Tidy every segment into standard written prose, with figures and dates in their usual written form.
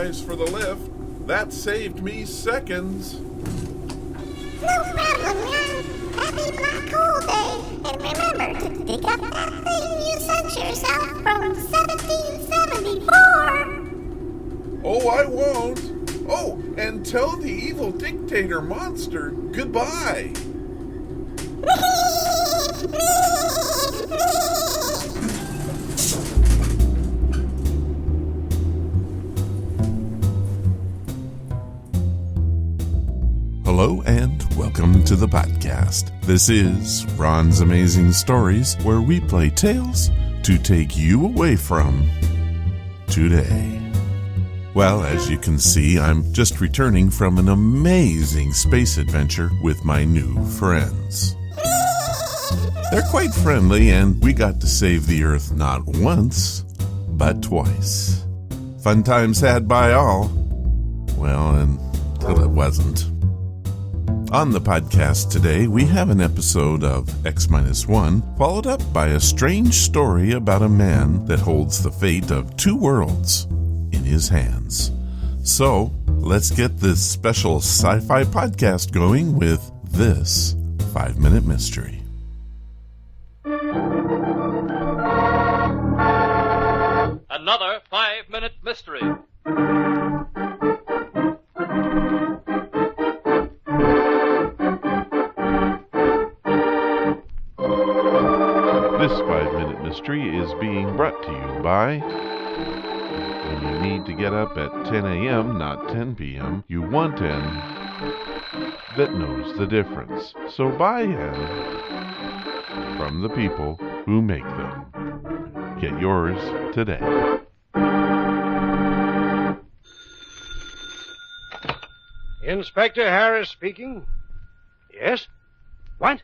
guys for the lift. That saved me seconds. No problem, man. Happy Black Hole Day. And remember to dig up that thing you sent yourself from 1774. Oh, I won't. Oh, and tell the evil dictator monster goodbye. Hello and welcome to the podcast. This is Ron's Amazing Stories, where we play tales to take you away from today. Well, as you can see, I'm just returning from an amazing space adventure with my new friends. They're quite friendly, and we got to save the Earth not once, but twice. Fun times had by all. Well, until it wasn't. On the podcast today, we have an episode of X-1, followed up by a strange story about a man that holds the fate of two worlds in his hands. So, let's get this special sci-fi podcast going with this 5-minute mystery. Another 5-minute mystery. This 5-minute mystery is being brought to you by... When you need to get up at 10 a.m., not 10 p.m., you want N that knows the difference. So buy N from the people who make them. Get yours today. Inspector Harris speaking. Yes? What?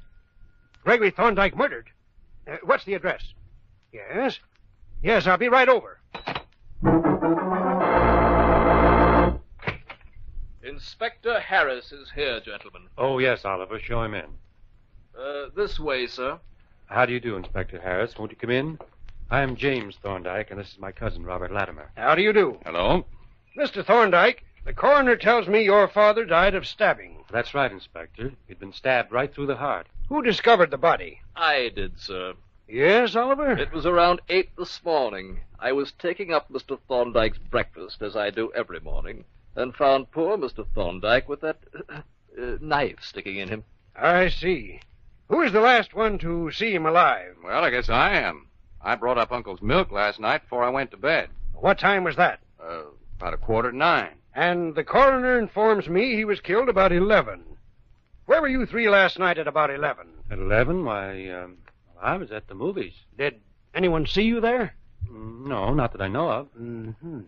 Gregory Thorndyke murdered? What's the address? Yes? Yes, I'll be right over. Inspector Harris is here, gentlemen. Oh, yes, Oliver. Show him in. This way, sir. How do you do, Inspector Harris? Won't you come in? I'm James Thorndyke, and this is my cousin, Robert Latimer. How do you do? Hello. Mr. Thorndyke, the coroner tells me your father died of stabbing. That's right, Inspector. He'd been stabbed right through the heart. Who discovered the body? I did, sir. Yes, Oliver? It was around 8 this morning. I was taking up Mr. Thorndyke's breakfast, as I do every morning, and found poor Mr. Thorndyke with that knife sticking in him. I see. Who was the last one to see him alive? Well, I guess I am. I brought up Uncle's milk last night before I went to bed. What time was that? About 8:45. And the coroner informs me he was killed about 11. Where were you three last night at about 11? At 11? Why, I was at the movies. Did anyone see you there? No, not that I know of. Mm-hmm.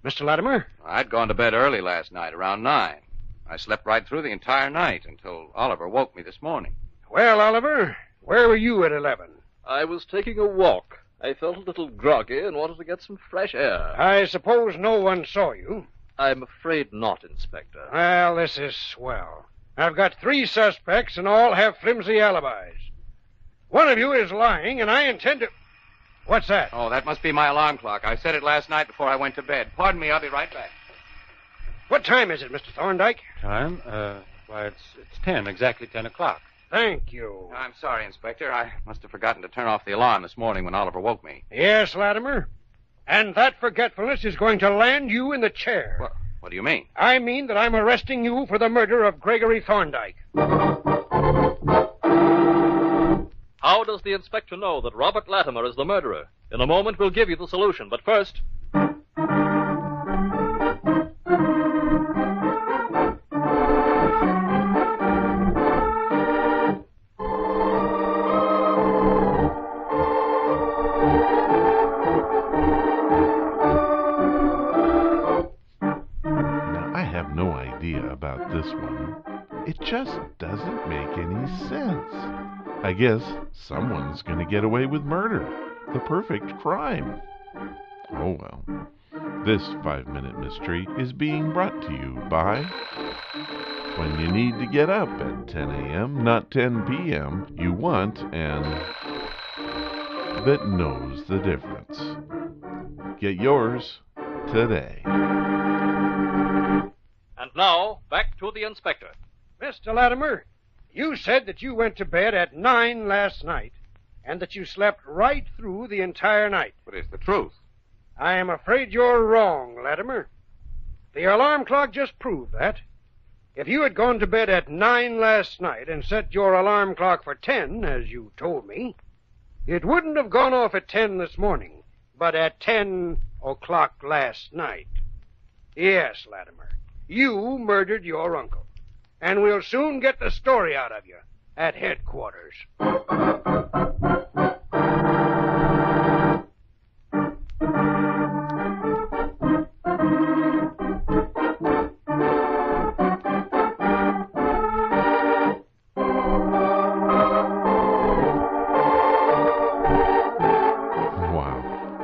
Mr. Latimer? I'd gone to bed early last night, around 9. I slept right through the entire night until Oliver woke me this morning. Well, Oliver, where were you at 11? I was taking a walk. I felt a little groggy and wanted to get some fresh air. I suppose no one saw you. I'm afraid not, Inspector. Well, this is swell. I've got 3 suspects, and all have flimsy alibis. One of you is lying, and I intend to... What's that? Oh, that must be my alarm clock. I set it last night before I went to bed. Pardon me, I'll be right back. What time is it, Mr. Thorndyke? Time? Why, it's 10, exactly 10 o'clock. Thank you. I'm sorry, Inspector. I must have forgotten to turn off the alarm this morning when Oliver woke me. Yes, Latimer. And that forgetfulness is going to land you in the chair. What do you mean? I mean that I'm arresting you for the murder of Gregory Thorndyke. How does the inspector know that Robert Latimer is the murderer? In a moment, we'll give you the solution, but first... about this one. It just doesn't make any sense. I guess someone's going to get away with murder. The perfect crime. Oh well. This 5-minute mystery is being brought to you by... When you need to get up at 10 a.m., not 10 p.m., you want an... that knows the difference. Get yours today. now, back to the inspector. Mr. Latimer, you said that you went to bed at 9 last night and that you slept right through the entire night. But it's the truth. I am afraid you're wrong, Latimer. The alarm clock just proved that. If you had gone to bed at 9 last night and set your alarm clock for 10, as you told me, it wouldn't have gone off at 10 this morning, but at 10 o'clock last night. Yes, Latimer, you murdered your uncle, and we'll soon get the story out of you at headquarters.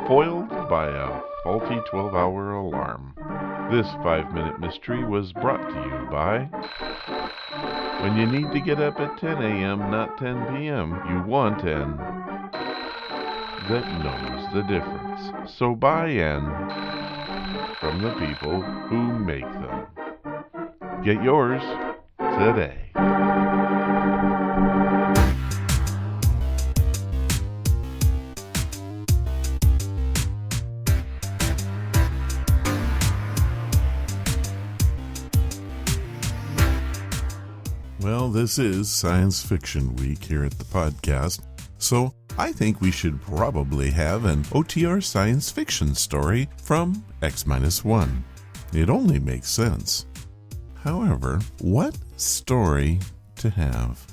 Foiled by a faulty 12-hour alarm. This 5-minute mystery was brought to you by... When you need to get up at 10 a.m., not 10 p.m., you want an... that knows the difference. So buy an... from the people who make them. Get yours today. Well, this is Science Fiction Week here at the podcast, so I think we should probably have an OTR science fiction story from X-1. It only makes sense. However, what story to have?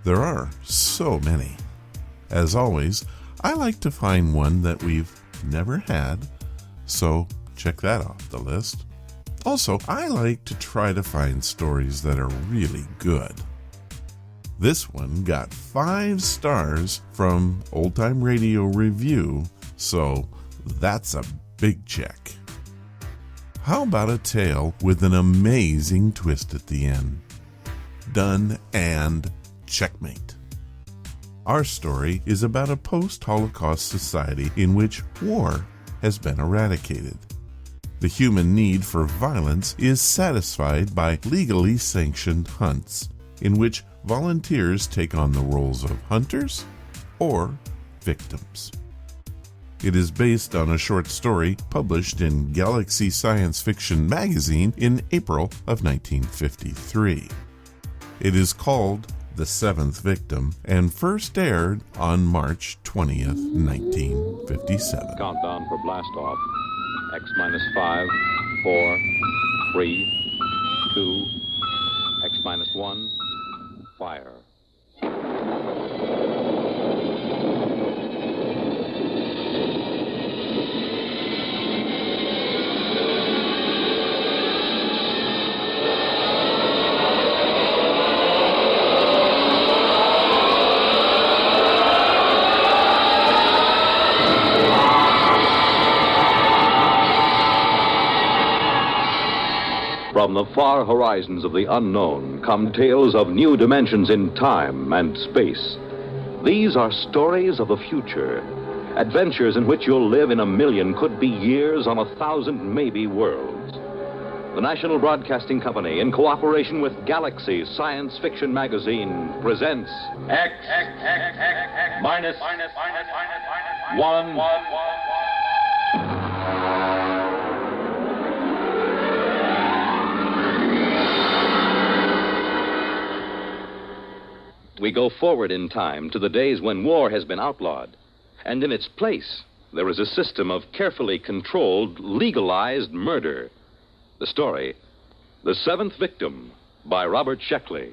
There are so many. As always, I like to find one that we've never had, so check that off the list. Also, I like to try to find stories that are really good. This one got 5 stars from Old Time Radio Review, so that's a big check. How about a tale with an amazing twist at the end? Done and checkmate. Our story is about a post-Holocaust society in which war has been eradicated. The human need for violence is satisfied by legally sanctioned hunts, in which volunteers take on the roles of hunters or victims. It is based on a short story published in Galaxy Science Fiction magazine in April of 1953. It is called The Seventh Victim and first aired on March 20th, 1957. Countdown for blast off. X-5, 4, 3, 2, X-1, fire. From the far horizons of the unknown come tales of new dimensions in time and space. These are stories of the future, adventures in which you'll live in a million, could be years, on 1,000 maybe worlds. The National Broadcasting Company, in cooperation with Galaxy Science Fiction magazine, presents X minus 1. We go forward in time to the days when war has been outlawed, and in its place, there is a system of carefully controlled, legalized murder. The story, The Seventh Victim, by Robert Sheckley.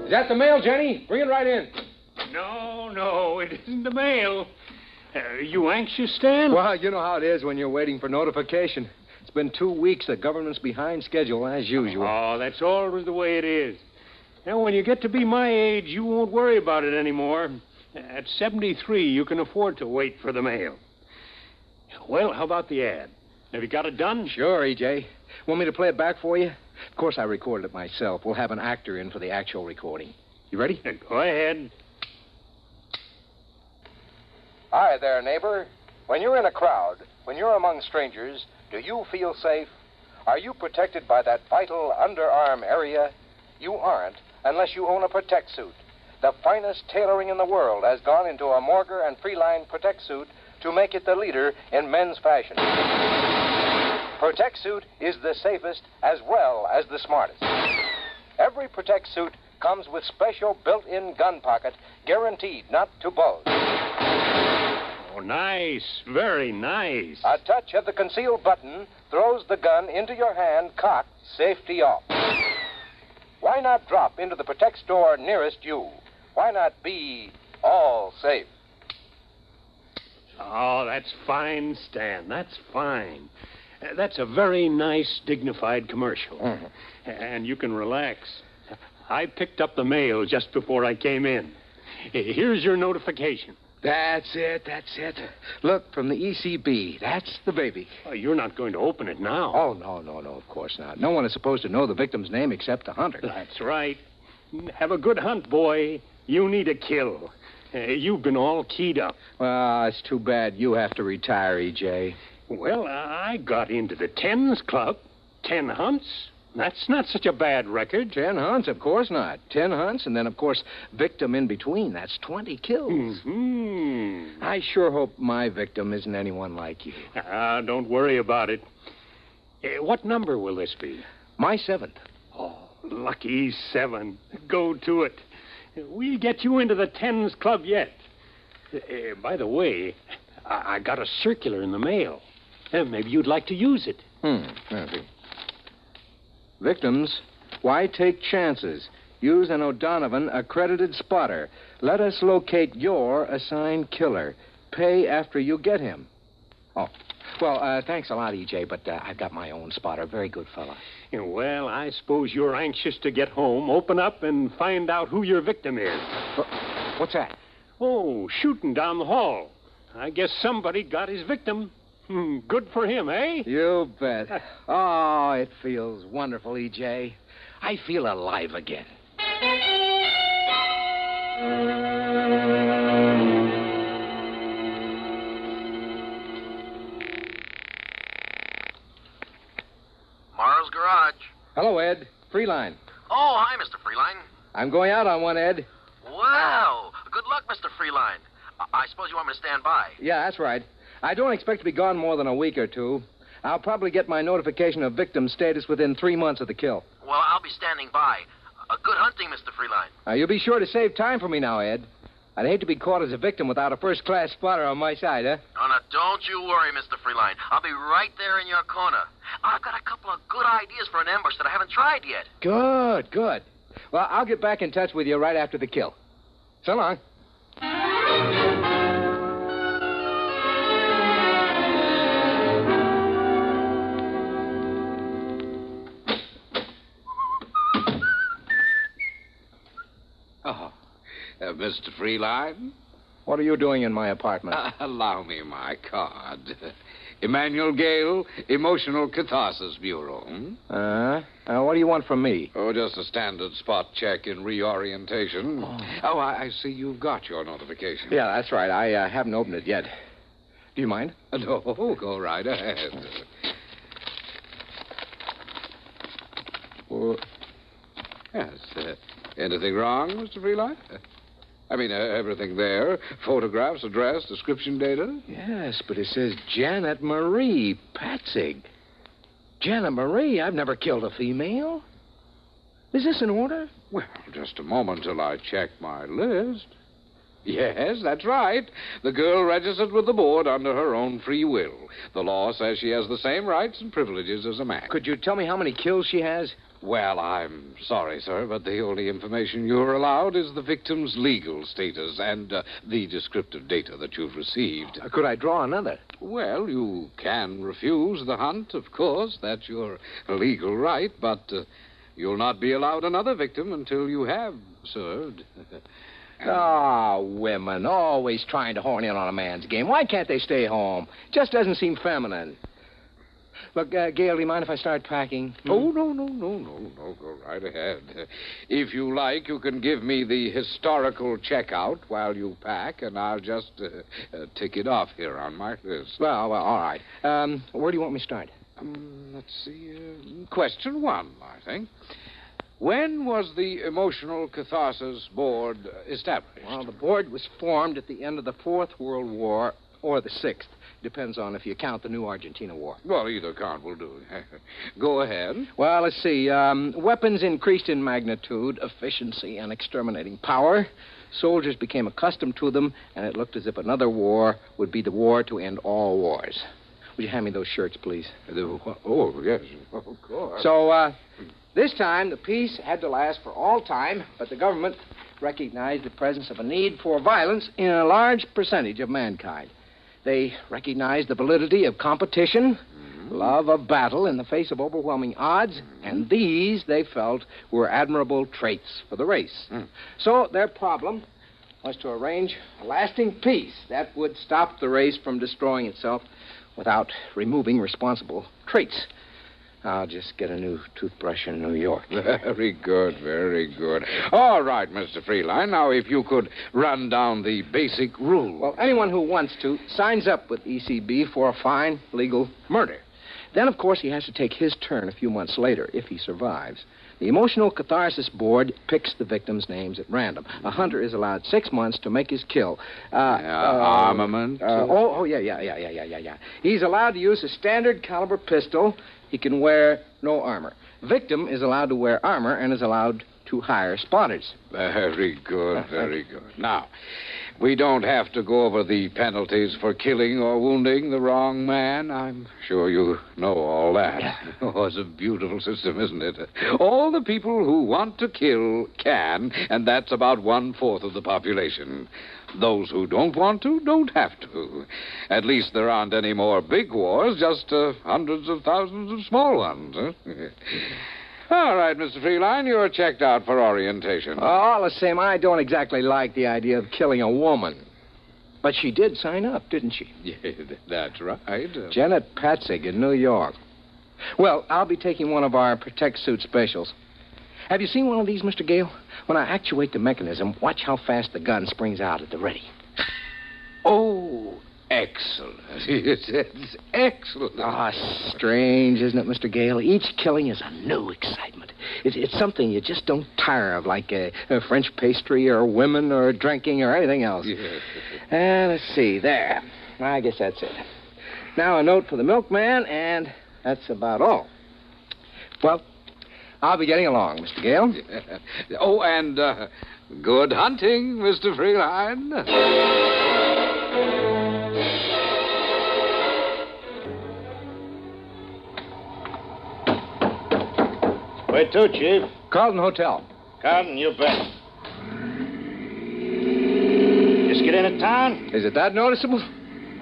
Is that the mail, Jenny? Bring it right in. No, it isn't the mail. You anxious, Stan? Well, you know how it is when you're waiting for notification. It's been 2 weeks. The government's behind schedule, as usual. Oh, that's always the way it is. Now, when you get to be my age, you won't worry about it anymore. At 73, you can afford to wait for the mail. Well, how about the ad? Have you got it done? Sure, E.J. Want me to play it back for you? Of course, I recorded it myself. We'll have an actor in for the actual recording. You ready? Go ahead. Hi there, neighbor. When you're in a crowd, when you're among strangers, do you feel safe? Are you protected by that vital underarm area? You aren't unless you own a Protect suit. The finest tailoring in the world has gone into a Morger and Freeline Protect suit to make it the leader in men's fashion. Protect suit is the safest as well as the smartest. Every Protect suit comes with special built-in gun pocket, guaranteed not to bulge. Oh, nice. Very nice. A touch of the concealed button throws the gun into your hand, cocked, safety off. Why not drop into the Protect store nearest you? Why not be all safe? Oh, that's fine, Stan. That's fine. That's a very nice, dignified commercial. Mm-hmm. And you can relax. I picked up the mail just before I came in. Here's your notification. That's it. Look, from the ECB. That's the baby. Oh, you're not going to open it now. Oh, no, of course not. No one is supposed to know the victim's name except the hunter. That's right. Have a good hunt, boy. You need a kill. You've been all keyed up. Well, it's too bad you have to retire, E.J. Well, I got into the 10s club. 10 hunts. That's not such a bad record. 10 hunts, of course not. 10 hunts, and then, of course, victim in between. That's 20 kills. Mm-hmm. I sure hope my victim isn't anyone like you. Don't worry about it. What number will this be? My 7th. Oh, lucky 7. Go to it. We'll get you into the 10s club yet. By the way, I got a circular in the mail. Maybe you'd like to use it. Maybe. Victims, why take chances? Use an O'Donovan accredited spotter. Let us locate your assigned killer. Pay after you get him. Oh, well, thanks a lot, E.J., but I've got my own spotter. Very good fella. Well, I suppose you're anxious to get home, open up, and find out who your victim is. What's that? Oh, shooting down the hall. I guess somebody got his victim. Good for him, eh? You bet. Oh, it feels wonderful, E.J. I feel alive again. Morrow's Garage. Hello, Ed. Freeline. Oh, hi, Mr. Freeline. I'm going out on one, Ed. Wow. Good luck, Mr. Freeline. I suppose you want me to stand by. Yeah, that's right. I don't expect to be gone more than a week or two. I'll probably get my notification of victim status within 3 months of the kill. Well, I'll be standing by. Good hunting, Mr. Freeline. You'll be sure to save time for me now, Ed. I'd hate to be caught as a victim without a first-class spotter on my side, huh? Oh, now, don't you worry, Mr. Freeline. I'll be right there in your corner. I've got a couple of good ideas for an ambush that I haven't tried yet. Good. Well, I'll get back in touch with you right after the kill. So long. Mr. Freeline? What are you doing in my apartment? Allow me my card. Emmanuel Gale, Emotional Catharsis Bureau. What do you want from me? Oh, just a standard spot check in reorientation. Oh, I see you've got your notification. Yeah, that's right. I haven't opened it yet. Do you mind? No, go right ahead. Yes. Anything wrong, Mr. Freeline? I mean, everything there. Photographs, address, description data. Yes, but it says Janet Marie Patzig. Janet Marie? I've never killed a female. Is this in order? Well, just a moment till I check my list. Yes, that's right. The girl registered with the board under her own free will. The law says she has the same rights and privileges as a man. Could you tell me how many kills she has? Well, I'm sorry, sir, but the only information you're allowed is the victim's legal status and the descriptive data that you've received. Could I draw another? Well, you can refuse the hunt, of course. That's your legal right, but you'll not be allowed another victim until you have served. Women, always trying to horn in on a man's game. Why can't they stay home? Just doesn't seem feminine. Look, Gail, do you mind if I start packing? Oh, no. Go right ahead. If you like, you can give me the historical checkout while you pack, and I'll just tick it off here on my list. Well, all right. Where do you want me to start? Let's see. Question 1, I think. When was the Emotional Catharsis Board established? Well, the board was formed at the end of the Fourth World War or the Sixth. Depends on if you count the new Argentina War. Well, either count will do. Go ahead. Well, let's see. Weapons increased in magnitude, efficiency, and exterminating power. Soldiers became accustomed to them, and it looked as if another war would be the war to end all wars. Would you hand me those shirts, please? Oh, yes, of course. So, this time, the peace had to last for all time, but the government recognized the presence of a need for violence in a large percentage of mankind. They recognized the validity of competition, love of battle in the face of overwhelming odds, and these, they felt, were admirable traits for the race. So their problem was to arrange a lasting peace that would stop the race from destroying itself without removing responsible traits. I'll just get a new toothbrush in New York. Very good, very good. All right, Mr. Freeline. Now, if you could run down the basic rule. Well, anyone who wants to signs up with ECB for a fine, legal murder. Then, of course, he has to take his turn a few months later, if he survives. The Emotional Catharsis Board picks the victims' names at random. A hunter is allowed 6 months to make his kill. Armament? Yeah. He's allowed to use a standard caliber pistol. He can wear no armor. Victim is allowed to wear armor and is allowed to hire spotters. Very good, very good. Now, we don't have to go over the penalties for killing or wounding the wrong man. I'm sure you know all that. Yeah. Oh, it's a beautiful system, isn't it? All the people who want to kill can, and that's about 1/4 of the population. Those who don't want to don't have to. At least there aren't any more big wars, just hundreds of thousands of small ones. Huh? All right, Mr. Freeline, you're checked out for orientation. All the same, I don't exactly like the idea of killing a woman. But she did sign up, didn't she? Yeah, that's right. Janet Patzig in New York. Well, I'll be taking one of our Protect Suit specials. Have you seen one of these, Mr. Gale? When I actuate the mechanism, watch how fast the gun springs out at the ready. Oh, excellent. It's excellent. Strange, isn't it, Mr. Gale? Each killing is a new excitement. It's something you just don't tire of, like a French pastry or women or drinking or anything else. Yes. Let's see, there. I guess that's it. Now a note for the milkman, and that's about all. Well, I'll be getting along, Mr. Gale. Oh, and good hunting, Mr. Freeline. Where to, Chief? Carlton Hotel. Carlton, you bet. Just get into town? Is it that noticeable?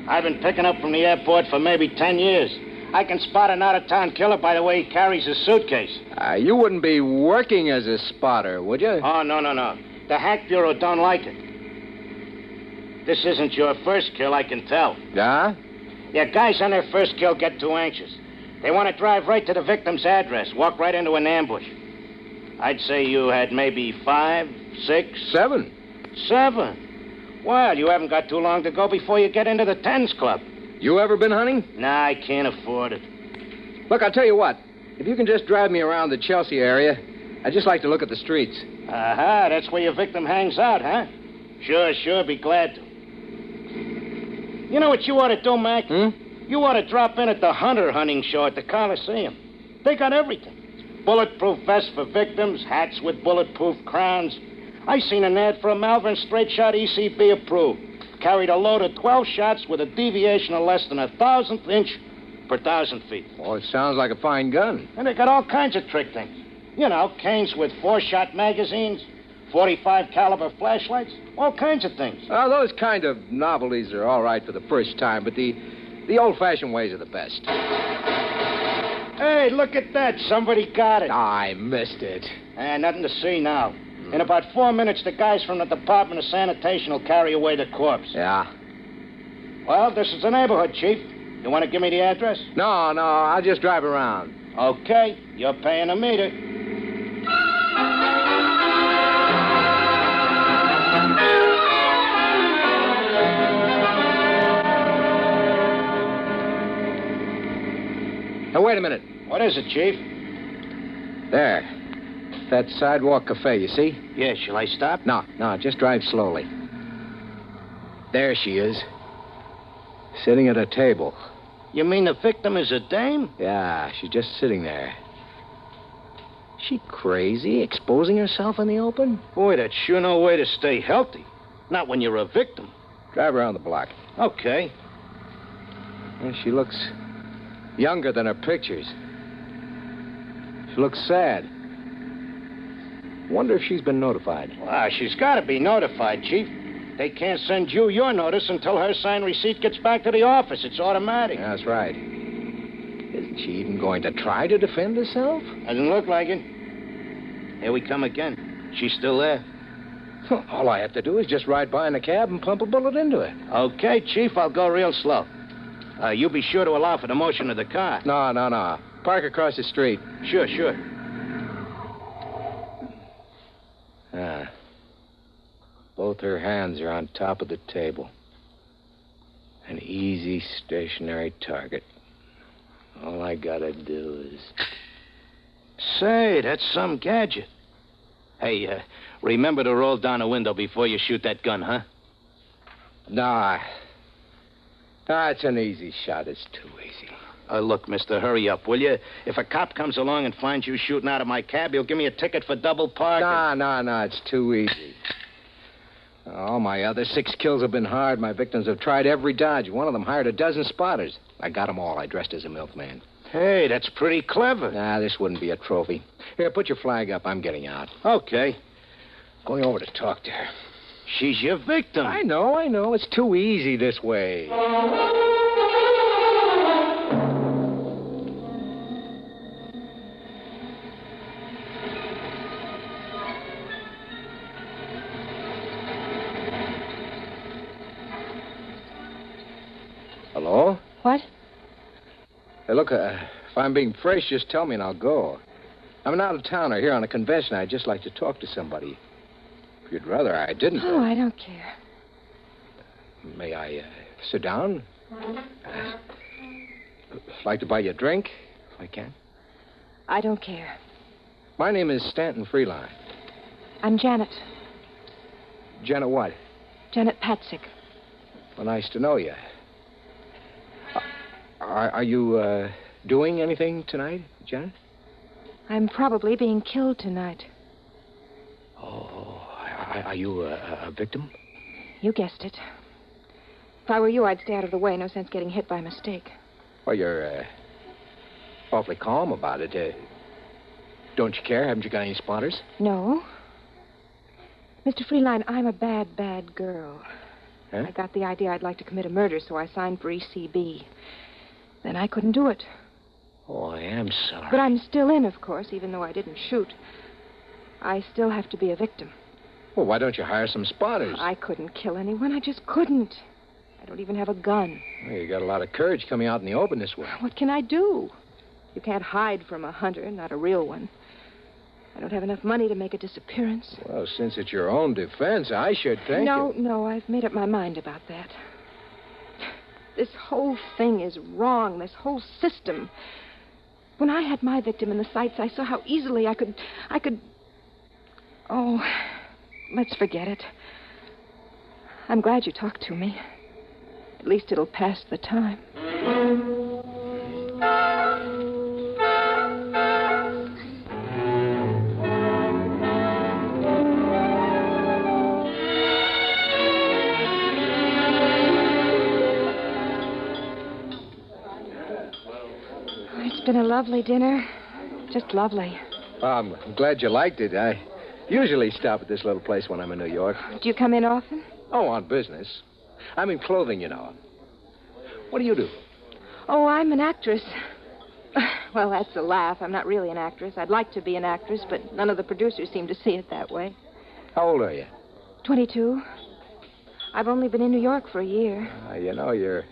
I've been picking up from the airport for maybe 10 years. I can spot an out-of-town killer by the way he carries his suitcase. You wouldn't be working as a spotter, would you? Oh, no. The Hack Bureau don't like it. This isn't your first kill, I can tell. Yeah? Yeah, guys on their first kill get too anxious. They want to drive right to the victim's address, walk right into an ambush. I'd say you had maybe 5, 6... 7. 7? Well, you haven't got too long to go before you get into the Tens Club. You ever been hunting? Nah, I can't afford it. Look, I'll tell you what. If you can just drive me around the Chelsea area, I'd just like to look at the streets. Aha, that's where your victim hangs out, huh? Sure, be glad to. You know what you ought to do, Mac? You ought to drop in at the Hunter hunting show at the Coliseum. They got everything. Bulletproof vests for victims, hats with bulletproof crowns. I seen an ad for a Malvern straight shot ECB approved. Carried a load of 12 shots with a deviation of less than 1,000th inch per 1,000 feet. Oh, it sounds like a fine gun. And they got all kinds of trick things. You know, canes with 4-shot magazines, 45 caliber flashlights, all kinds of things. Oh, those kind of novelties are all right for the first time, but the old-fashioned ways are the best. Hey, look at that. Somebody got it. I missed it. Nothing to see now. In about 4 minutes, the guys from the Department of Sanitation will carry away the corpse. Yeah? Well, this is the neighborhood, Chief. You want to give me the address? No, I'll just drive around. Okay, you're paying a meter. Now, wait a minute. What is it, Chief? There. That sidewalk cafe, you see? Yeah, shall I stop? No, just drive slowly. There she is. Sitting at a table. You mean the victim is a dame? Yeah, she's just sitting there. She crazy, exposing herself in the open? Boy, that's sure no way to stay healthy. Not when you're a victim. Drive around the block. Okay. Yeah, she looks younger than her pictures. She looks sad. Wonder if she's been notified. Well, she's got to be notified, Chief. They can't send you your notice until her signed receipt gets back to the office. It's automatic. That's right. Isn't she even going to try to defend herself? Doesn't look like it. Here we come again. She's still there. All I have to do is just ride by in a cab and pump a bullet into her. Okay, Chief, I'll go real slow. You be sure to allow for the motion of the car. No. Park across the street. Sure. Both her hands are on top of the table. An easy, stationary target. All I gotta do is... Say, that's some gadget. Hey, remember to roll down a window before you shoot that gun, huh? Nah, it's an easy shot. It's too easy. Look, mister, hurry up, will you? If a cop comes along and finds you shooting out of my cab, he'll give me a ticket for double parking. Nah, it's too easy. All my other 6 kills have been hard. My victims have tried every dodge. One of them hired a dozen spotters. I got them all. I dressed as a milkman. Hey, that's pretty clever. Nah, this wouldn't be a trophy. Here, put your flag up. I'm getting out. Okay. Going over to talk to her. She's your victim. I know. It's too easy this way. Hello? What? Hey, look, if I'm being fresh, just tell me and I'll go. I'm an out-of-towner here on a convention. I'd just like to talk to somebody. If you'd rather I didn't... Oh, I don't care. May I sit down? Like to buy you a drink, if I can? I don't care. My name is Stanton Freeline. I'm Janet. Janet what? Janet Patzik. Well, nice to know you. Are you doing anything tonight, Janet? I'm probably being killed tonight. Oh, are you a victim? You guessed it. If I were you, I'd stay out of the way. No sense getting hit by mistake. Well, you're awfully calm about it. Don't you care? Haven't you got any spotters? No. Mr. Freeline, I'm a bad, bad girl. Huh? I got the idea I'd like to commit a murder, so I signed for ECB. Then I couldn't do it. Oh, I am sorry. But I'm still in, of course, even though I didn't shoot. I still have to be a victim. Well, why don't you hire some spotters? I couldn't kill anyone. I just couldn't. I don't even have a gun. Well, you got a lot of courage coming out in the open this way. What can I do? You can't hide from a hunter, not a real one. I don't have enough money to make a disappearance. Well, since it's your own defense, I should think... No, I've made up my mind about that. This whole thing is wrong, this whole system. When I had my victim in the sights, I saw how easily I could... Oh, let's forget it. I'm glad you talked to me. At least it'll pass the time. It's been a lovely dinner. Just lovely. I'm glad you liked it. I usually stop at this little place when I'm in New York. Do you come in often? Oh, on business. I'm in clothing, you know. What do you do? Oh, I'm an actress. Well, that's a laugh. I'm not really an actress. I'd like to be an actress, but none of the producers seem to see it that way. How old are you? 22. I've only been in New York for a year. You know, you're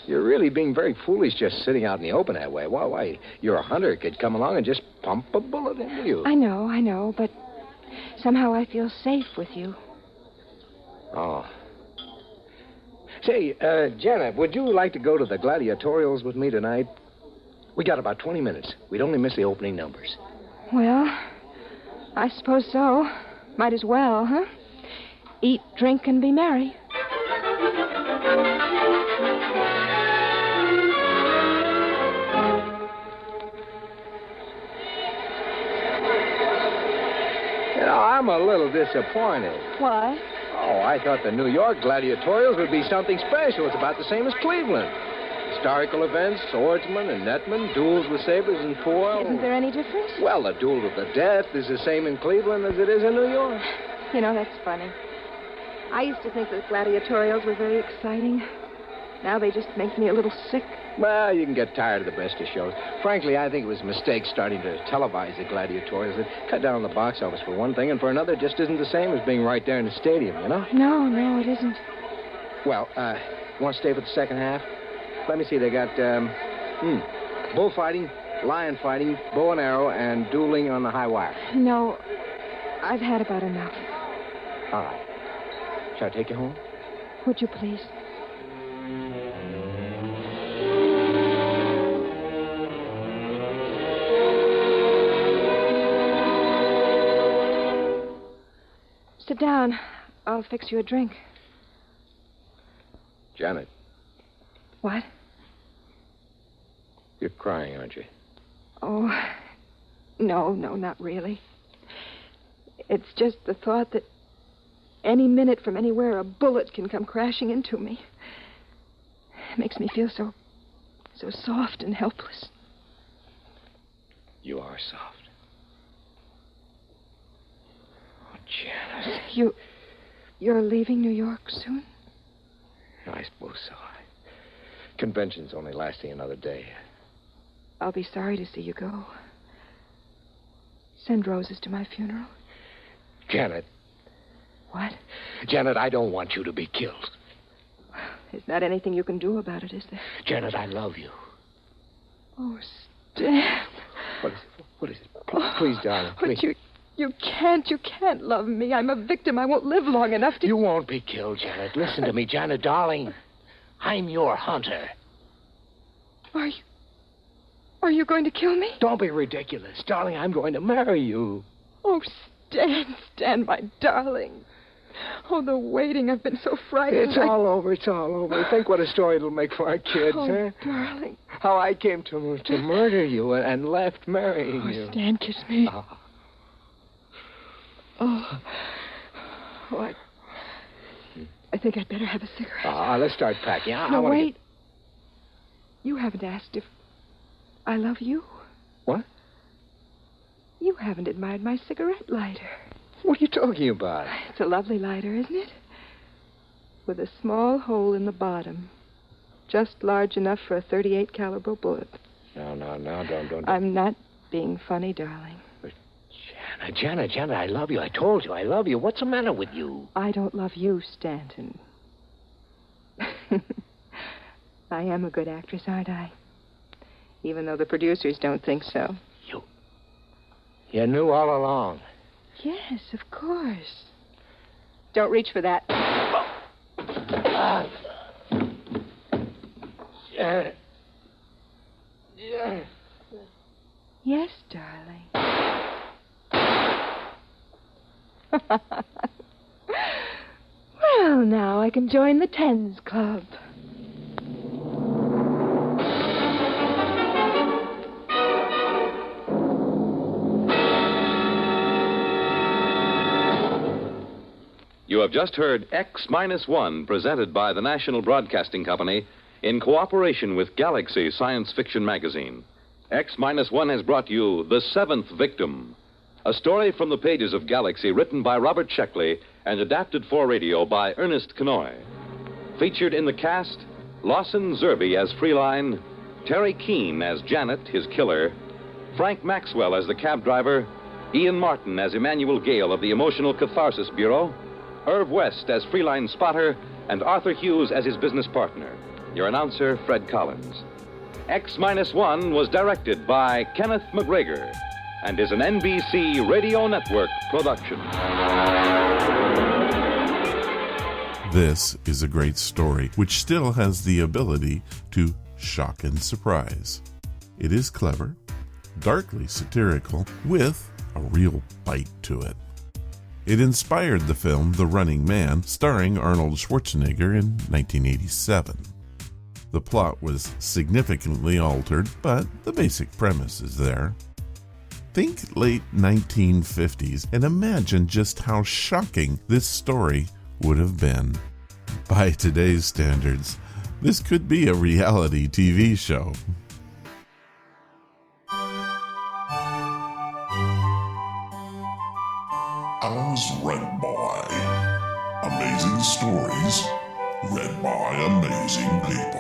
You're really being very foolish just sitting out in the open that way. Why, you're a hunter. Could come along and just pump a bullet into you. I know, but somehow I feel safe with you. Oh. Say, Janet, would you like to go to the gladiatorials with me tonight? We got about 20 minutes. We'd only miss the opening numbers. Well, I suppose so. Might as well, huh? Eat, drink, and be merry. You know, I'm a little disappointed. Why? Oh, I thought the New York gladiatorials would be something special. It's about the same as Cleveland. Historical events, swordsmen and netmen, duels with sabers and foil. Isn't there any difference? Well, the duel to the death is the same in Cleveland as it is in New York. You know, that's funny. I used to think that gladiatorials were very exciting. Now they just make me a little sick. Well, you can get tired of the best of shows. Frankly, I think it was a mistake starting to televise the gladiatorials. It cut down on the box office for one thing, and for another, it just isn't the same as being right there in the stadium, you know? No, it isn't. Well, you want to stay for the second half? Let me see. They got bullfighting, lion fighting, bow and arrow, and dueling on the high wire. No, I've had about enough. All right. Shall I take you home? Would you please? Sit down. I'll fix you a drink. Janet. What? You're crying, aren't you? Oh, no, not really. It's just the thought that any minute from anywhere a bullet can come crashing into me. It makes me feel so soft and helpless. You are soft. Oh, Janet. You're leaving New York soon? I suppose so. Convention's only lasting another day. I'll be sorry to see you go. Send roses to my funeral. Janet. What? Janet, I don't want you to be killed. There's not anything you can do about it, is there? Janet, I love you. Oh, Stan. What is it? Please, darling, please. But you can't love me. I'm a victim. I won't live long enough to... You won't be killed, Janet. Listen to me, Janet, darling. I'm your hunter. Are you going to kill me? Don't be ridiculous. Darling, I'm going to marry you. Oh, Stan, my darling. Oh, the waiting. I've been so frightened. It's all over. Think what a story it'll make for our kids, huh? Darling. How I came to murder you and left marrying you. Stan, kiss me. I think I'd better have a cigarette. Let's start packing. No, wait. You haven't asked if I love you. What? You haven't admired my cigarette lighter. What are you talking about? It's a lovely lighter, isn't it? With a small hole in the bottom. Just large enough for a .38 caliber bullet. No, don't. I'm not being funny, darling. Janet, I love you. I told you I love you. What's the matter with you? I don't love you, Stanton. I am a good actress, aren't I? Even though the producers don't think so. You knew all along. Yes, of course. Don't reach for that. Yes, darling. Well, now I can join the Tens Club. You have just heard X-1, presented by the National Broadcasting Company in cooperation with Galaxy Science Fiction Magazine. X-1 has brought you The Seventh Victim, a story from the pages of Galaxy written by Robert Sheckley and adapted for radio by Ernest Kenoy. Featured in the cast, Lawson Zerbe as Freeline, Terry Keane as Janet, his killer, Frank Maxwell as the cab driver, Ian Martin as Emmanuel Gale of the Emotional Catharsis Bureau, Irv West as Freeline spotter, and Arthur Hughes as his business partner. Your announcer, Fred Collins. X-1 was directed by Kenneth McGregor and is an NBC Radio Network production. This is a great story which still has the ability to shock and surprise. It is clever, darkly satirical, with a real bite to it. It inspired the film The Running Man, starring Arnold Schwarzenegger in 1987. The plot was significantly altered, but the basic premise is there. Think late 1950s and imagine just how shocking this story would have been. By today's standards, this could be a reality TV show. As read by amazing stories, read by amazing people.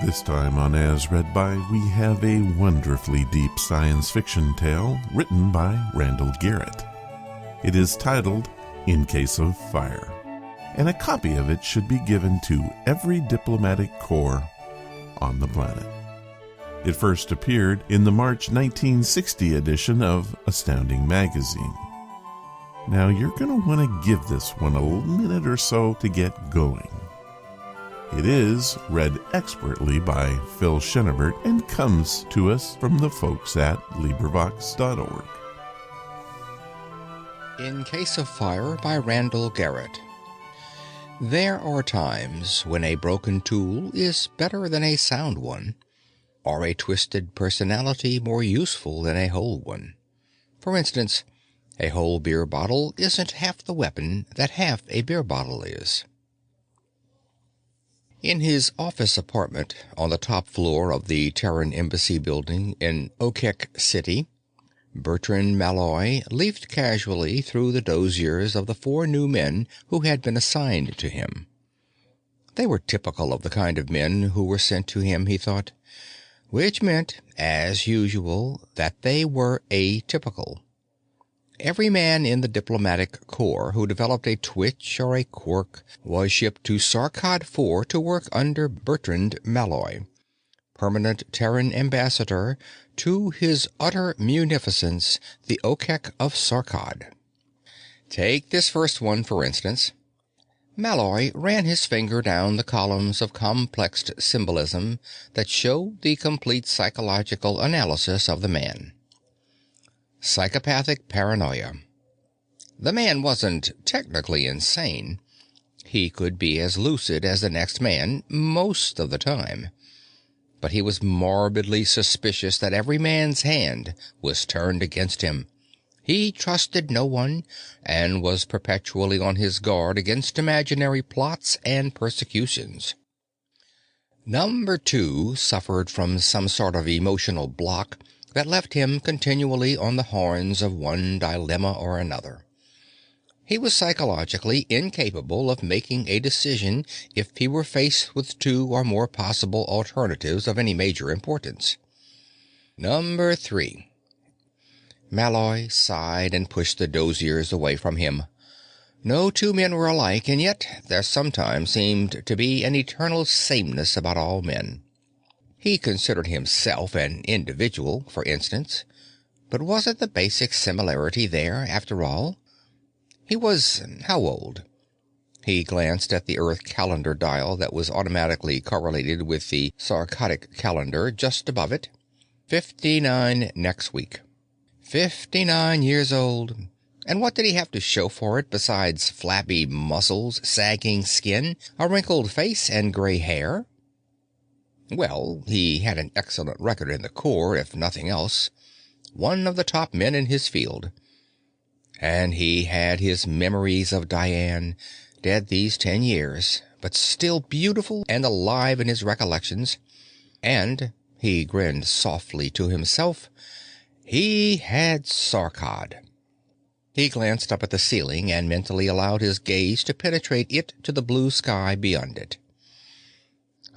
This time on As Read By, we have a wonderfully deep science fiction tale written by Randall Garrett. It is titled In Case of Fire, and a copy of it should be given to every diplomatic corps on the planet. It first appeared in the March 1960 edition of Astounding Magazine. Now, you're going to want to give this one a minute or so to get going. It is read expertly by Phil Schenebert and comes to us from the folks at LibriVox.org. In Case of Fire by Randall Garrett. There are times when a broken tool is better than a sound one, or a twisted personality more useful than a whole one. For instance, a whole beer bottle isn't half the weapon that half a beer bottle is. In his office apartment on the top floor of the Terran Embassy building in Okek City, Bertrand Malloy leafed casually through the dossiers of the 4 new men who had been assigned to him. They were typical of the kind of men who were sent to him, he thought, which meant, as usual, that they were atypical. Every man in the diplomatic corps who developed a twitch or a quirk was shipped to Sarkad 4 to work under Bertrand Malloy, permanent Terran ambassador to His Utter Munificence, the Okek of Sarkad. Take this first one, for instance. Malloy ran his finger down the columns of complexed symbolism that showed the complete psychological analysis of the man. Psychopathic paranoia. The man wasn't technically insane. He could be as lucid as the next man most of the time. But he was morbidly suspicious that every man's hand was turned against him. He trusted no one, and was perpetually on his guard against imaginary plots and persecutions. Number 2 suffered from some sort of emotional block that left him continually on the horns of one dilemma or another. He was psychologically incapable of making a decision if he were faced with 2 or more possible alternatives of any major importance. Number 3. Malloy sighed and pushed the dossiers away from him. No 2 men were alike, and yet there sometimes seemed to be an eternal sameness about all men. He considered himself an individual, for instance, but wasn't the basic similarity there, after all? He was how old? He glanced at the Earth calendar dial that was automatically correlated with the Sarkadic calendar just above it. 59 next week. 59 years old. And what did he have to show for it besides flabby muscles, sagging skin, a wrinkled face, and gray hair? Well, he had an excellent record in the Corps, if nothing else. One of the top men in his field. And he had his memories of Diane, dead these 10 years, but still beautiful and alive in his recollections. And, he grinned softly to himself, he had Sarkad. He glanced up at the ceiling and mentally allowed his gaze to penetrate it to the blue sky beyond it.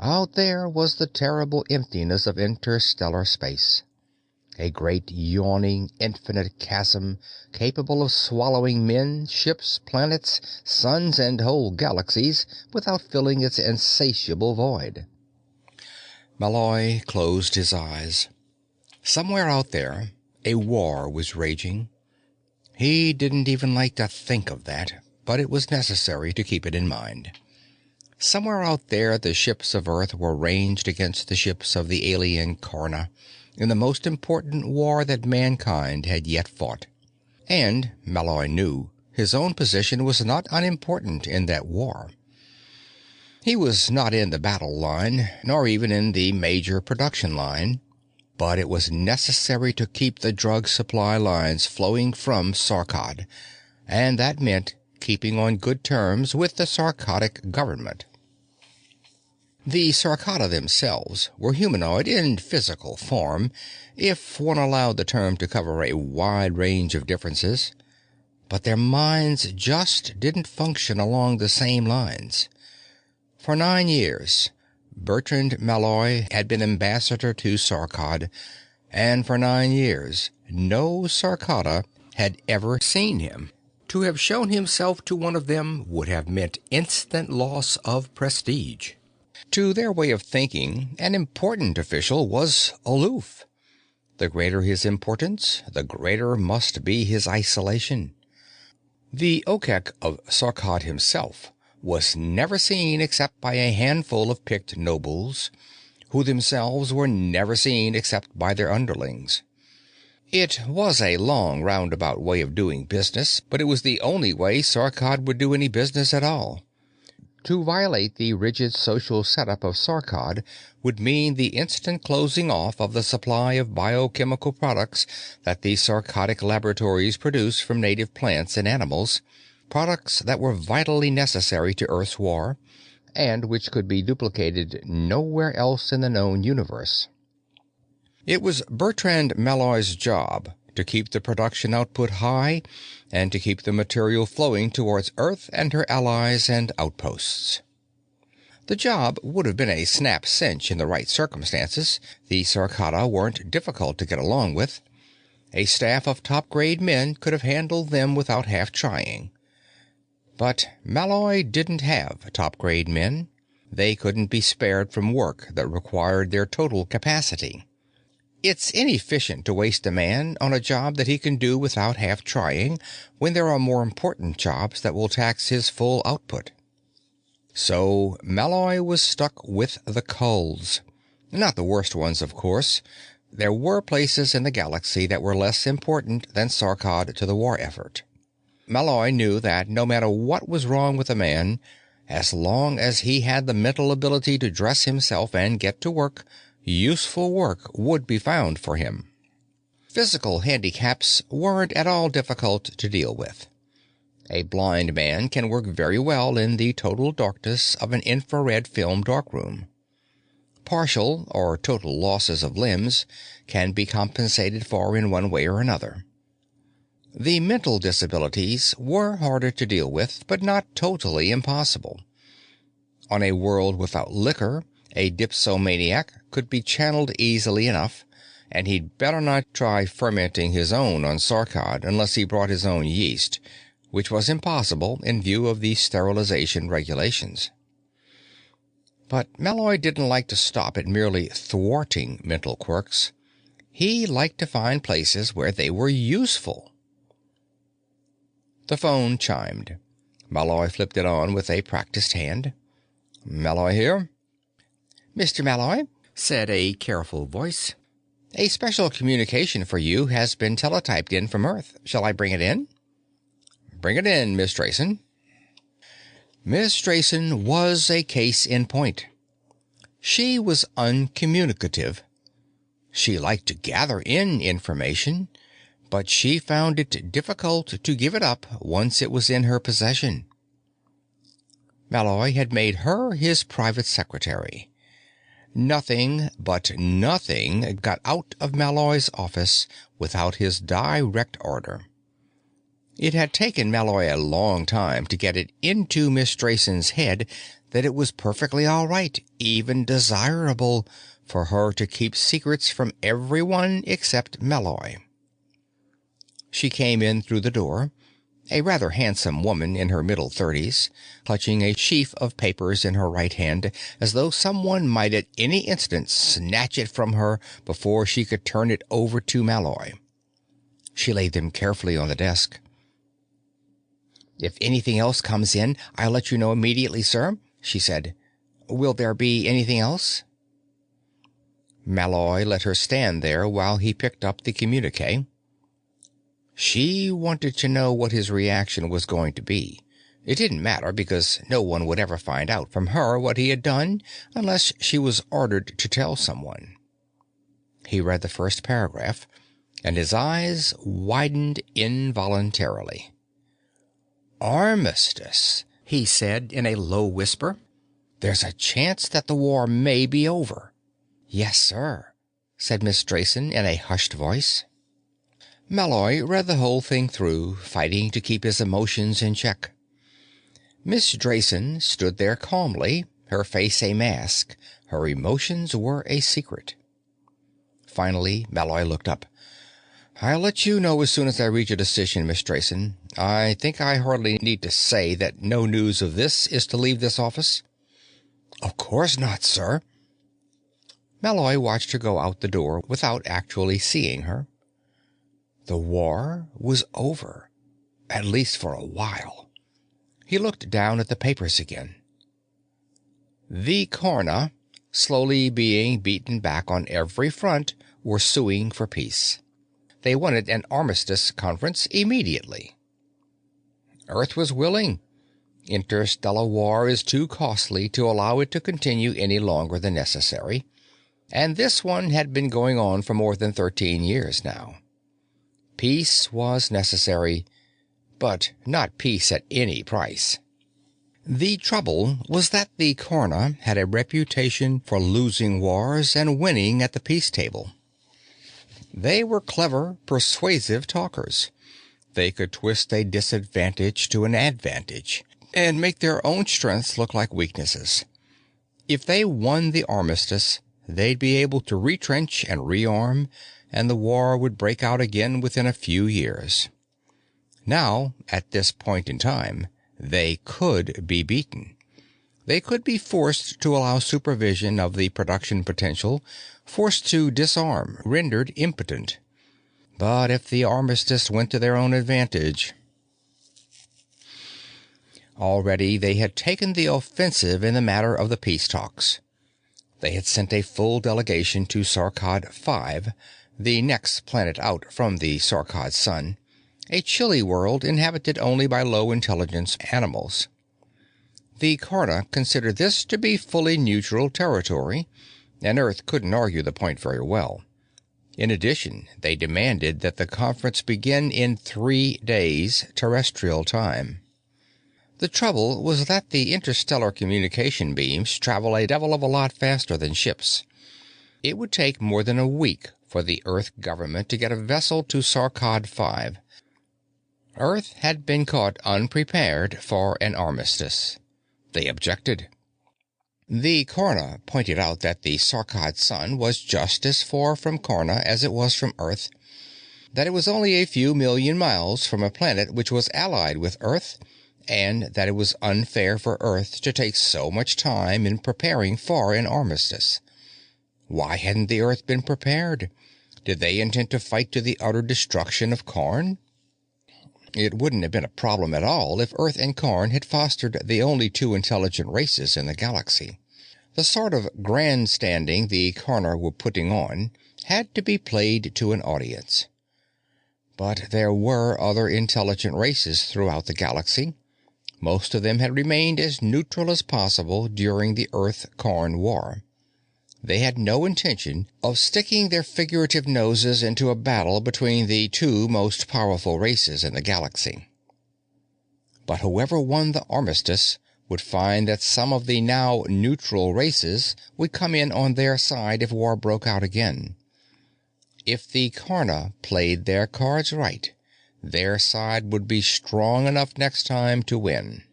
Out there was the terrible emptiness of interstellar space. a great yawning infinite chasm capable of swallowing men, ships, planets, suns, and whole galaxies without filling its insatiable void. Malloy closed his eyes. Somewhere out there, a war was raging. He didn't even like to think of that, but it was necessary to keep it in mind. Somewhere out there, the ships of Earth were ranged against the ships of the alien Karna in the most important war that mankind had yet fought. And, Malloy knew, his own position was not unimportant in that war. He was not in the battle line, nor even in the major production line, but it was necessary to keep the drug supply lines flowing from Sarkad, and that meant keeping on good terms with the Sarkadic government. The Sarkada themselves were humanoid in physical form, if one allowed the term to cover a wide range of differences, but their minds just didn't function along the same lines. For 9 years, Bertrand Malloy had been ambassador to Sarkad, and for 9 years no Sarkada had ever seen him. To have shown himself to one of them would have meant instant loss of prestige. To their way of thinking, an important official was aloof. The greater his importance, the greater must be his isolation. The Okek of Sarkad himself was never seen except by a handful of picked nobles, who themselves were never seen except by their underlings. It was a long roundabout way of doing business, but it was the only way Sarkad would do any business at all. To violate the rigid social setup of Sarkad would mean the instant closing off of the supply of biochemical products that the Sarkadic laboratories produce from native plants and animals, products that were vitally necessary to Earth's war, and which could be duplicated nowhere else in the known universe. It was Bertrand Malloy's job to keep the production output high and to keep the material flowing towards Earth and her allies and outposts. The job would have been a snap cinch in the right circumstances. The Sarkada weren't difficult to get along with. A staff of top-grade men could have handled them without half trying. But Malloy didn't have top-grade men. They couldn't be spared from work that required their total capacity. It's inefficient to waste a man on a job that he can do without half trying when there are more important jobs that will tax his full output. So Malloy was stuck with the culls. Not the worst ones, of course. There were places in the galaxy that were less important than Sarkad to the war effort. Malloy knew that no matter what was wrong with a man, as long as he had the mental ability to dress himself and get to work, useful work would be found for him. Physical handicaps weren't at all difficult to deal with. A blind man can work very well in the total darkness of an infrared film darkroom. Partial or total losses of limbs can be compensated for in one way or another. The mental disabilities were harder to deal with, but not totally impossible. On a world without liquor, a dipsomaniac could be channeled easily enough, and he'd better not try fermenting his own on Sarkad unless he brought his own yeast, which was impossible in view of the sterilization regulations. But Malloy didn't like to stop at merely thwarting mental quirks. He liked to find places where they were useful. The phone chimed. Malloy flipped it on with a practiced hand. "Malloy here?" "Mr. Malloy," said a careful voice, "a special communication for you has been teletyped in from Earth. Shall I bring it in?" "Bring it in, Miss Drayson." Miss Drayson was a case in point. She was uncommunicative. She liked to gather in information, but she found it difficult to give it up once it was in her possession. Malloy had made her his private secretary. Nothing but nothing got out of Malloy's office without his direct order. It had taken Malloy a long time to get it into Miss Drayson's head that it was perfectly all right, even desirable, for her to keep secrets from everyone except Malloy. She came in through the door, a rather handsome woman in her middle 30s, clutching a sheaf of papers in her right hand, as though someone might at any instant snatch it from her before she could turn it over to Malloy. She laid them carefully on the desk. "If anything else comes in, I'll let you know immediately, sir," she said. "Will there be anything else?" Malloy let her stand there while he picked up the communique. She wanted to know what his reaction was going to be. It didn't matter, because no one would ever find out from her what he had done unless she was ordered to tell someone. He read the first paragraph, and his eyes widened involuntarily. "Armistice," he said in a low whisper. "There's a chance that the war may be over." "Yes, sir," said Miss Drayson in a hushed voice. Malloy read the whole thing through, fighting to keep his emotions in check. Miss Drayson stood there calmly, her face a mask, her emotions were a secret. Finally, Malloy looked up. "I'll let you know as soon as I reach a decision, Miss Drayson. I think I hardly need to say that no news of this is to leave this office." "Of course not, sir." Malloy watched her go out the door without actually seeing her. The war was over, at least for a while. He looked down at the papers again. The Karna, slowly being beaten back on every front, were suing for peace. They wanted an armistice conference immediately. Earth was willing. Interstellar war is too costly to allow it to continue any longer than necessary, and this one had been going on for more than 13 years now. Peace was necessary, but not peace at any price. The trouble was that the Karna had a reputation for losing wars and winning at the peace table. They were clever, persuasive talkers. They could twist a disadvantage to an advantage and make their own strengths look like weaknesses. If they won the armistice, they'd be able to retrench and rearm, and the war would break out again within a few years. Now, at this point in time, they could be beaten. They could be forced to allow supervision of the production potential, forced to disarm, rendered impotent. But if the armistice went to their own advantage... Already they had taken the offensive in the matter of the peace talks. They had sent a full delegation to Sarkad 5, the next planet out from the Sarkad sun, a chilly world inhabited only by low-intelligence animals. The Karna considered this to be fully neutral territory, and Earth couldn't argue the point very well. In addition, they demanded that the conference begin in 3 days terrestrial time. The trouble was that the interstellar communication beams travel a devil of a lot faster than ships. It would take more than a week for the Earth government to get a vessel to Sarkad 5. Earth had been caught unprepared for an armistice. They objected. The Karna pointed out that the Sarkad sun was just as far from Karna as it was from Earth, that it was only a few million miles from a planet which was allied with Earth, and that it was unfair for Earth to take so much time in preparing for an armistice. Why hadn't the Earth been prepared? Did they intend to fight to the utter destruction of Karn? It wouldn't have been a problem at all if Earth and Karn had fostered the only 2 intelligent races in the galaxy. The sort of grandstanding the Karna were putting on had to be played to an audience. But there were other intelligent races throughout the galaxy. Most of them had remained as neutral as possible during the Earth-Karn War. They had no intention of sticking their figurative noses into a battle between the 2 most powerful races in the galaxy. But whoever won the armistice would find that some of the now neutral races would come in on their side if war broke out again. If the Karna played their cards right, their side would be strong enough next time to win.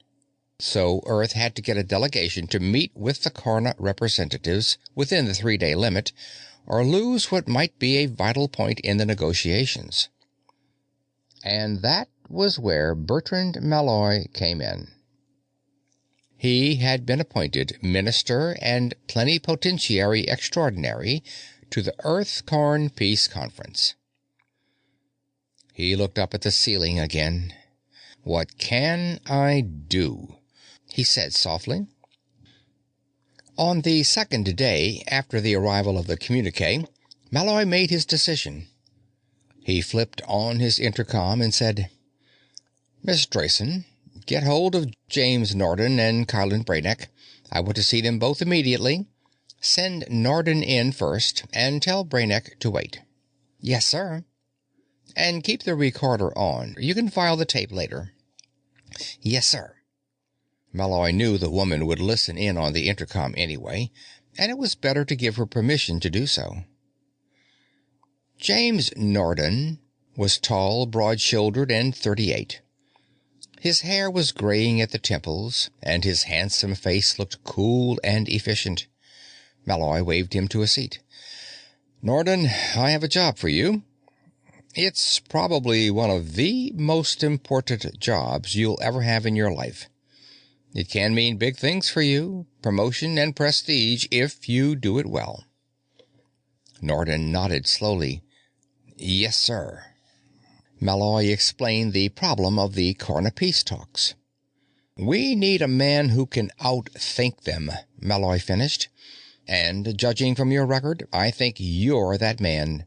So Earth had to get a delegation to meet with the Karna representatives within the 3-day limit, or lose what might be a vital point in the negotiations. And that was where Bertrand Malloy came in. He had been appointed Minister and Plenipotentiary Extraordinary to the Earth-Karn Peace Conference. He looked up at the ceiling again. "What can I do?" he said softly. On the second day after the arrival of the communique, Malloy made his decision. He flipped on his intercom and said, "Miss Drayson, get hold of James Norden and Kylan Brainiac. I want to see them both immediately. Send Norden in first, and tell Brainiac to wait." "Yes, sir." "And keep the recorder on. You can file the tape later." "Yes, sir." Malloy knew the woman would listen in on the intercom anyway, and it was better to give her permission to do so. James Norden was tall, broad-shouldered, and 38. His hair was graying at the temples, and his handsome face looked cool and efficient. Malloy waved him to a seat. "Norden, I have a job for you. It's probably one of the most important jobs you'll ever have in your life. It can mean big things for you, promotion and prestige if you do it well." Norden nodded slowly. "Yes, sir." Malloy explained the problem of the Karna peace talks. "We need a man who can outthink them," Malloy finished. "And judging from your record, I think you're that man.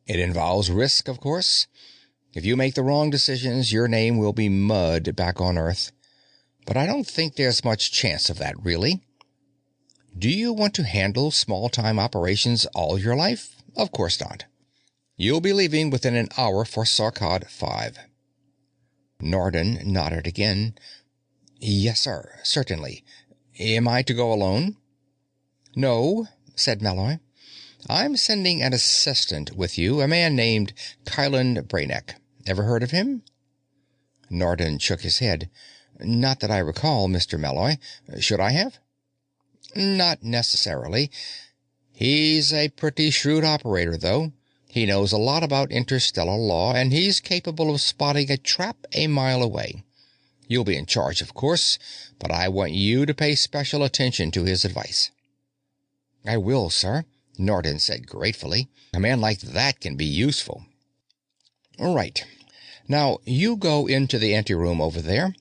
It involves risk, of course. If you make the wrong decisions, your name will be mud back on Earth. But I don't think there's much chance of that, really. Do you want to handle small-time operations all your life? Of course not. You'll be leaving within an hour for Sarkad 5. Norden nodded again. "Yes, sir, certainly. Am I to go alone?" "No," said Malloy. "I'm sending an assistant with you, a man named Kylan Brainiac. Ever heard of him?" Norden shook his head. "Not that I recall, Mr. Malloy. Should I have?" "Not necessarily. He's a pretty shrewd operator, though. He knows a lot about interstellar law, and he's capable of spotting a trap a mile away. You'll be in charge, of course, but I want you to pay special attention to his advice." "I will, sir," Norden said gratefully. "A man like that can be useful." "Right. Now, you go into the anteroom over there.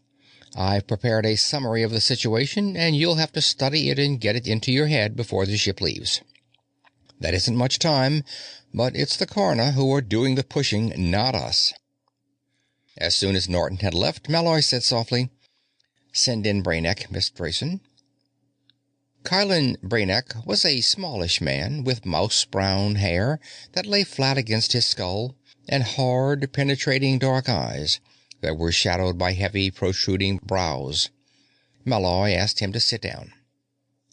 I've prepared a summary of the situation, and you'll have to study it and get it into your head before the ship leaves. That isn't much time, but it's the Karna who are doing the pushing, not us." As soon as Norton had left, Malloy said softly, "Send in Brainiac, Miss Drayson." Kylan Brainiac was a smallish man with mouse-brown hair that lay flat against his skull, and hard, penetrating dark eyes that were shadowed by heavy, protruding brows. Malloy asked him to sit down.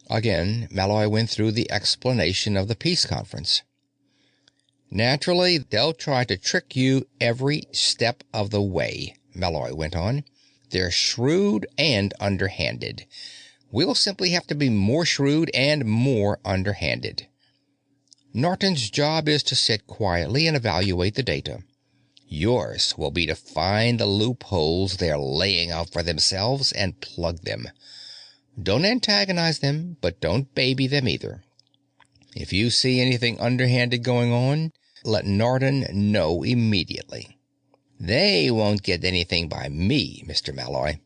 Again, Malloy went through the explanation of the peace conference. "Naturally, they'll try to trick you every step of the way," Malloy went on. "They're shrewd and underhanded. We'll simply have to be more shrewd and more underhanded. Norton's job is to sit quietly and evaluate the data. Yours will be to find the loopholes they're laying out for themselves and plug them. Don't antagonize them, but don't baby them either. If you see anything underhanded going on, let Norden know immediately. They won't get anything by me, Mr. Malloy."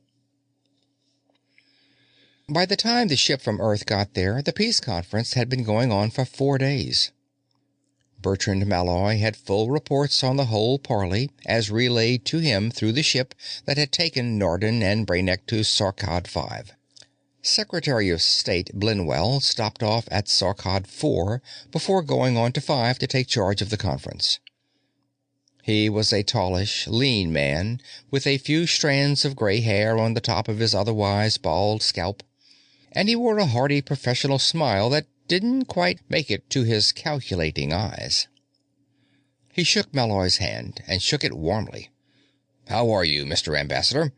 By the time the ship from Earth got there, the peace conference had been going on for 4 days. Bertrand Malloy had full reports on the whole parley, as relayed to him through the ship that had taken Norden and Brainiac to Sarkad 5. Secretary of State Blinwell stopped off at Sarkad 4 before going on to 5 to take charge of the conference. He was a tallish, lean man with a few strands of gray hair on the top of his otherwise bald scalp, and he wore a hearty professional smile that didn't quite make it to his calculating eyes. He shook Malloy's hand, and shook it warmly. "How are you, Mr. Ambassador?"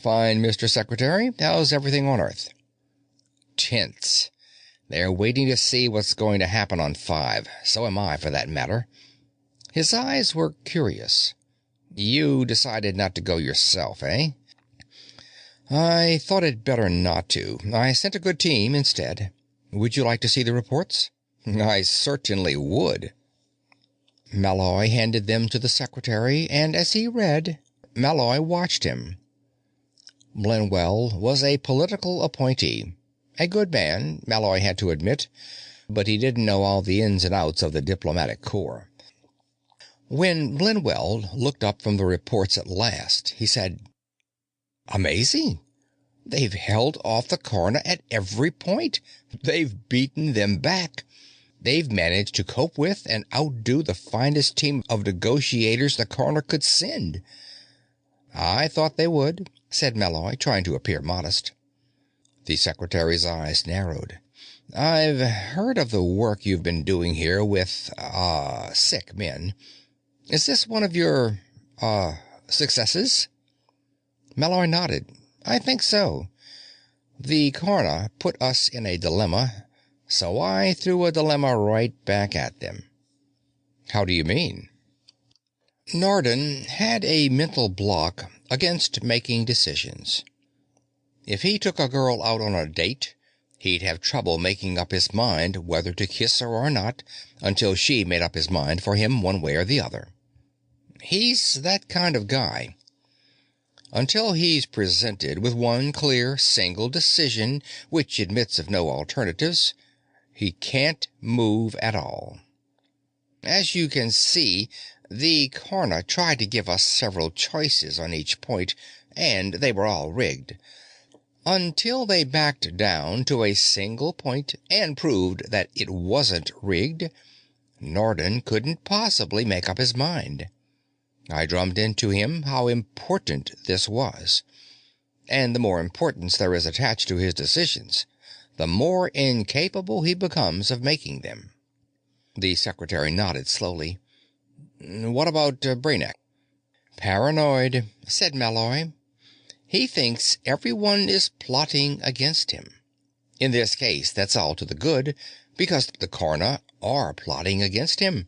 Fine, Mr. Secretary. How's everything on Earth? Tense. They're waiting to see what's going to happen on 5. So am I, for that matter. His eyes were curious. You decided not to go yourself, eh? I thought it better not to. I sent a good team instead. Would you like to see the reports? I certainly would. Malloy handed them to the secretary, and as he read, Malloy watched him. Blenwell was a political appointee. A good man, Malloy had to admit, but he didn't know all the ins and outs of the diplomatic corps. When Blenwell looked up from the reports at last, he said, Amazing. They've held off the coroner at every point. They've beaten them back. They've managed to cope with and outdo the finest team of negotiators the coroner could send. I thought they would, said Malloy, trying to appear modest. The secretary's eyes narrowed. I've heard of the work you've been doing here with, sick men. Is this one of your, successes? Malloy nodded. I think so. The coroner put us in a dilemma, so I threw a dilemma right back at them. How do you mean? Norden had a mental block against making decisions. If he took a girl out on a date, he'd have trouble making up his mind whether to kiss her or not until she made up his mind for him one way or the other. He's that kind of guy. Until he's presented with one clear, single decision which admits of no alternatives, he can't move at all. As you can see, the coroner tried to give us several choices on each point, and they were all rigged. Until they backed down to a single point and proved that it wasn't rigged, Norden couldn't possibly make up his mind. I drummed into him how important this was. And the more importance there is attached to his decisions, the more incapable he becomes of making them. The secretary nodded slowly. What about Brainiac? Paranoid, said Malloy. He thinks everyone is plotting against him. In this case, that's all to the good, because the coroner are plotting against him.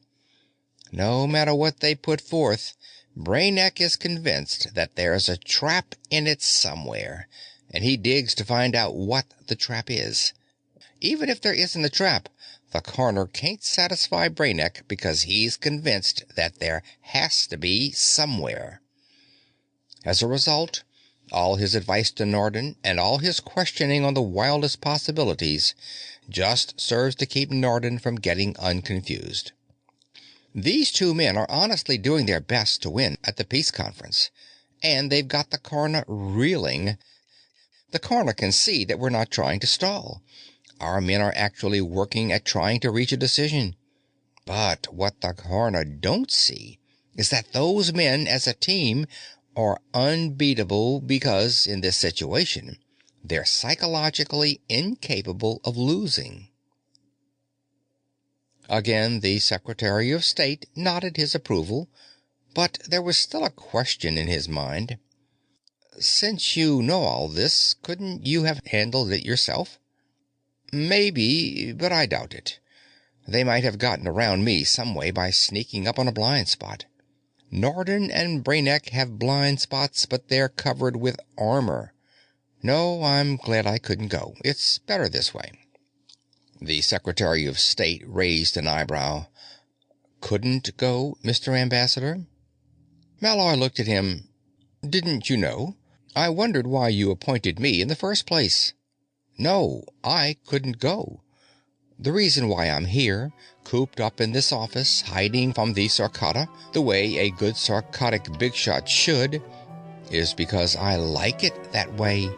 No matter what they put forth, Brainiac is convinced that there's a trap in it somewhere, and he digs to find out what the trap is. Even if there isn't a trap, the coroner can't satisfy Brainiac because he's convinced that there has to be somewhere. As a result, all his advice to Norden and all his questioning on the wildest possibilities just serves to keep Norden from getting unconfused. These two men are honestly doing their best to win at the peace conference, and they've got the coroner reeling. The coroner can see that we're not trying to stall. Our men are actually working at trying to reach a decision. But what the coroner don't see is that those men as a team are unbeatable because, in this situation, they're psychologically incapable of losing. Again, the Secretary of State nodded his approval, but there was still a question in his mind. Since you know all this, couldn't you have handled it yourself? Maybe, but I doubt it. They might have gotten around me some way by sneaking up on a blind spot. Norden and Brainiac have blind spots, but they're covered with armor. No, I'm glad I couldn't go. It's better this way. The Secretary of State raised an eyebrow. Couldn't go, Mr. Ambassador? Malloy looked at him. Didn't you know? I wondered why you appointed me in the first place. No, I couldn't go. The reason why I'm here, cooped up in this office, hiding from the Sarkata, the way a good Sarkatic bigshot should, is because I like it that way.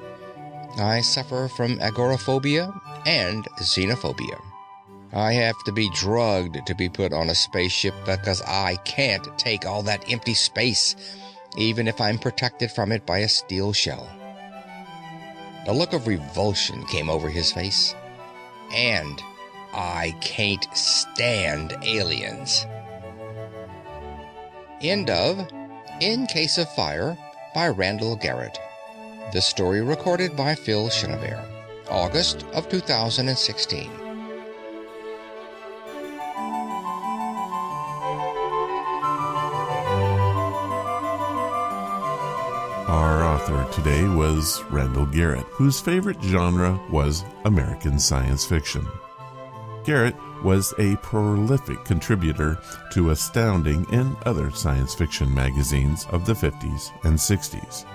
I suffer from agoraphobia and xenophobia. I have to be drugged to be put on a spaceship because I can't take all that empty space, even if I'm protected from it by a steel shell. A look of revulsion came over his face. And I can't stand aliens. End of In Case of Fire by Randall Garrett. This story recorded by Phil Chenevert, August of 2016. Our author today was Randall Garrett, whose favorite genre was American science fiction. Garrett was a prolific contributor to Astounding and other science fiction magazines of the 50s and 60s.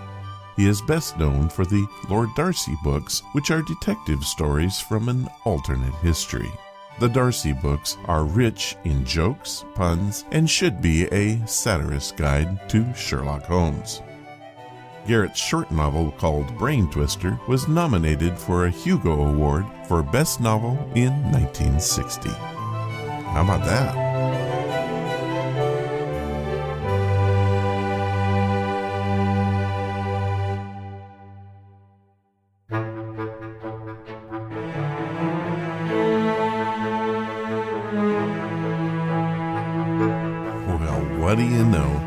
He is best known for the Lord Darcy books, which are detective stories from an alternate history. The Darcy books are rich in jokes, puns, and should be a satirist's guide to Sherlock Holmes. Garrett's short novel called Brain Twister was nominated for a Hugo Award for Best Novel in 1960. How about that? Well, what do you know?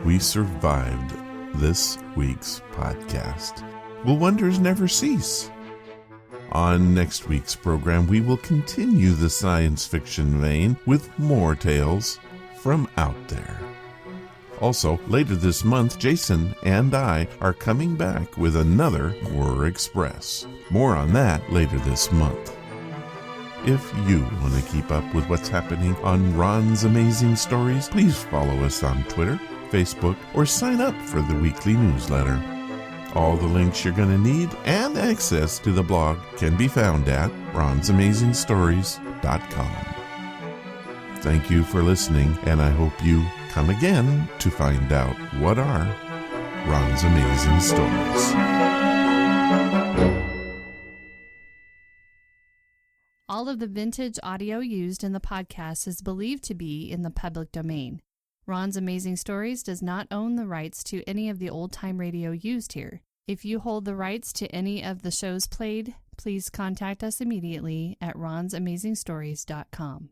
We survived this week's podcast. Will wonders never cease? On next week's program, we will continue the science fiction vein with more tales from out there. Also, later this month, Jason and I are coming back with another Horror Express. More on that later this month. If you want to keep up with what's happening on Ron's Amazing Stories, please follow us on Twitter, Facebook, or sign up for the weekly newsletter. All the links you're going to need and access to the blog can be found at ronsamazingstories.com. Thank you for listening, and I hope you come again to find out what are Ron's Amazing Stories. All of the vintage audio used in the podcast is believed to be in the public domain. Ron's Amazing Stories does not own the rights to any of the old-time radio used here. If you hold the rights to any of the shows played, please contact us immediately at ronsamazingstories.com.